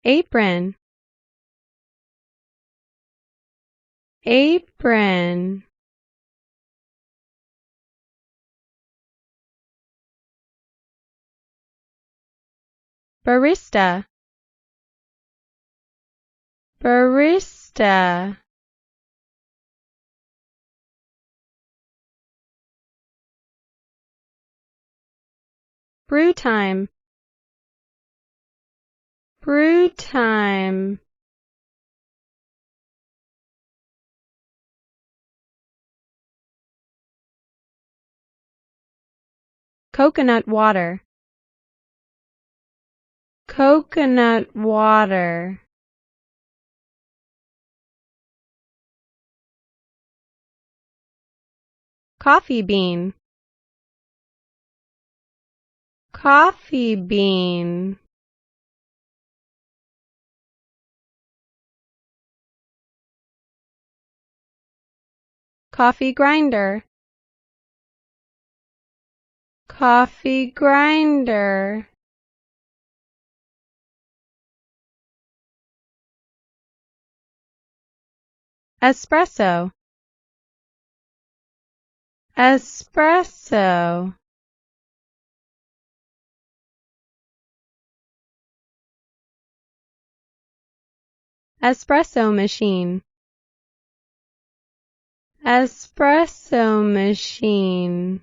apron, apron. Barista, barista. Brew time, brew time. Coconut water, coconut water. Coffee bean, coffee bean. Coffee grinder, coffee grinder. Espresso, espresso. Espresso machine, espresso machine.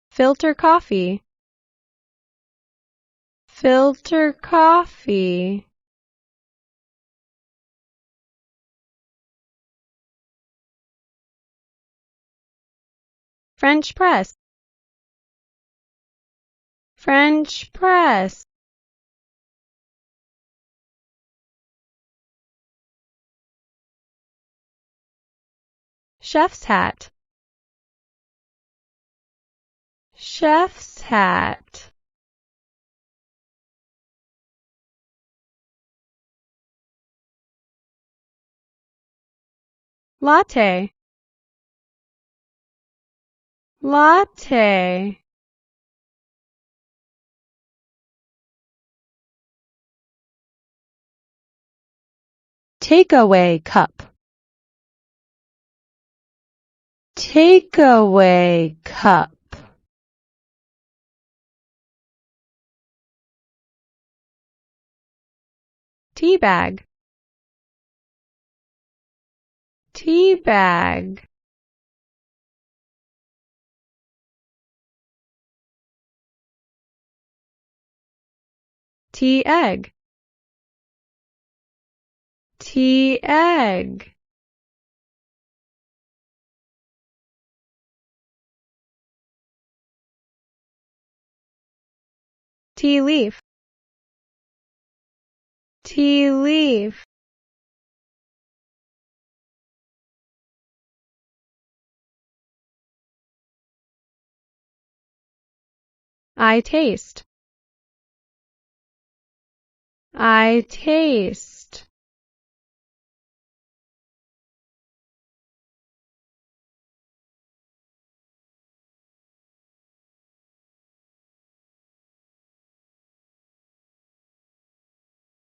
Filter coffee, filter coffee. French press, French press. Chef's hat, chef's hat. Latte, latte. Takeaway cup, takeaway cup. Tea bag, tea bag. Tea egg, tea egg. Tea leaf, tea leaf. I taste, I taste.